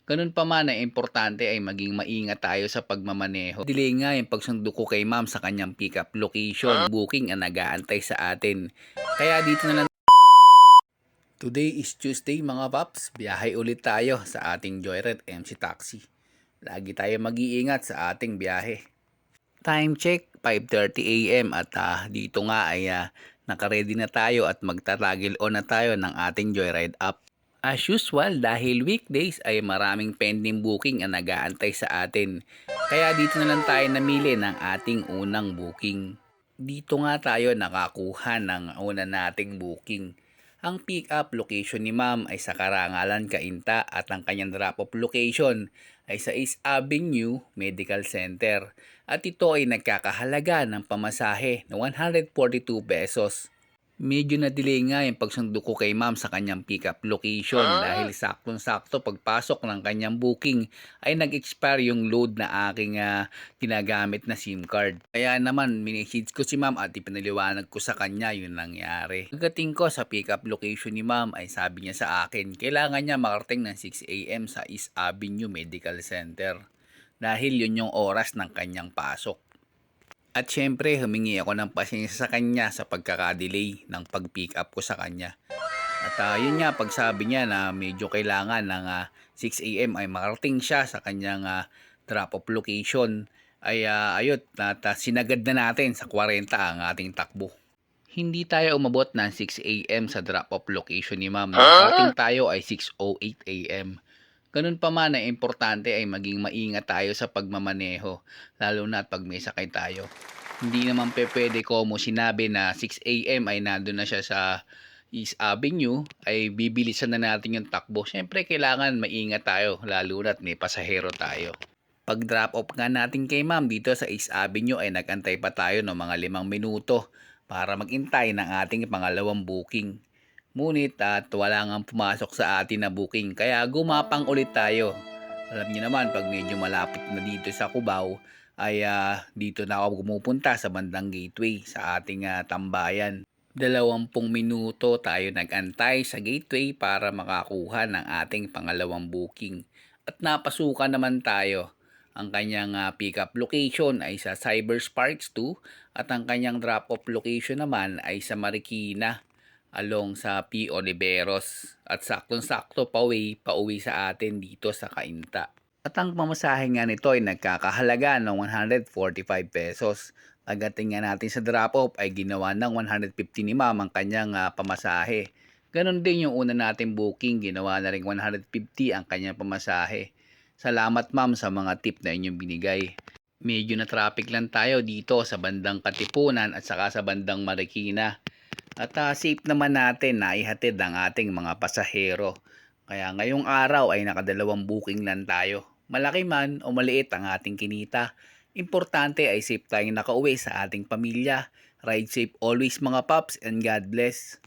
Ganun pa man ay importante ay maging maingat tayo sa pagmamaneho. Delay nga yung pagsundo ko kay ma'am sa kanyang pick-up location. Booking ang nag-aantay sa atin. Kaya dito na lang. Today is Tuesday mga paps. Biyahe ulit tayo sa ating Joyride MC Taxi. Lagi tayo mag-iingat sa ating biyahe. Time check, 5:30 AM at dito nga ay nakaready na tayo at magtatagil on na tayo ng ating Joyride app. As usual, dahil weekdays ay maraming pending booking ang nag-aantay sa atin. Kaya dito na lang tayo namili ng ating unang booking. Dito nga tayo nakakuha ng una nating booking. Ang pick-up location ni ma'am ay sa Karangalan, Cainta at ang kanyang drop-off location ay sa East Avenue Medical Center. At ito ay nagkakahalaga ng pamasahe na 142 pesos. Medyo na-delay nga yung pagsundo ko kay ma'am sa kanyang pick-up location dahil saktong-sakto pagpasok ng kanyang booking ay nag-expire yung load na aking ginagamit na SIM card. Kaya naman minessage ko si ma'am at ipinaliwanag ko sa kanya yung nangyari. Pagdating ko sa pick-up location ni ma'am ay sabi niya sa akin kailangan niya makarating ng 6 AM sa East Avenue Medical Center dahil yun yung oras ng kanyang pasok. At syempre, humingi ako ng pasensya sa kanya sa pagkakadelay ng pag-pick up ko sa kanya. At yun nga, pagsabi niya na medyo kailangan ng 6 AM ay makarating siya sa kanyang drop-off location, ay ayun, sinagad na natin sa 40 ang ating takbo. Hindi tayo umabot ng 6 AM sa drop-off location ni ma'am. Nakarating tayo ay 6:08 AM. Ganun pa man ay importante ay maging maingat tayo sa pagmamaneho, lalo na at pag may sakay tayo. Hindi naman pwede ko mo sinabi na 6 AM ay nandun na siya sa East Avenue, ay bibilisan na natin yung takbo. Siyempre kailangan maingat tayo, lalo na at may pasahero tayo. Pag drop off nga natin kay ma'am dito sa East Avenue ay nagantay pa tayo ng mga 5 minuto para magintay ng ating pangalawang booking. Ngunit at wala nga pumasok sa atin na booking kaya gumapang ulit tayo. Alam niyo naman pag medyo malapit na dito sa Cubao ay dito na ako pumupunta sa bandang gateway sa ating tambayan. 20 minuto tayo nag-antay sa gateway para makakuha ng ating pangalawang booking. At napasukan naman tayo. Ang kanyang pick-up location ay sa Cybersparks 2 at ang kanyang drop-off location naman ay sa Marikina along sa P. Oliveros at saktong-sakto pauwi sa atin dito sa Cainta. At ang pamasahe nga nito ay nagkakahalaga ng 145 pesos. Pagdating nga natin sa drop-off ay ginawa ng 150 ni ma'am ang kanyang pamasahe. Ganon din yung una natin booking, ginawa na rin 150 ang kanyang pamasahe. Salamat ma'am sa mga tip na inyong binigay. Medyo na traffic lang tayo dito sa bandang Katipunan at saka sa bandang Marikina. At safe naman natin na ihatid ang ating mga pasahero. Kaya ngayong araw ay nakadalawang booking lang tayo. Malaki man o maliit ang ating kinita, importante ay safe tayong nakauwi sa ating pamilya. Ride safe always mga paps and God bless.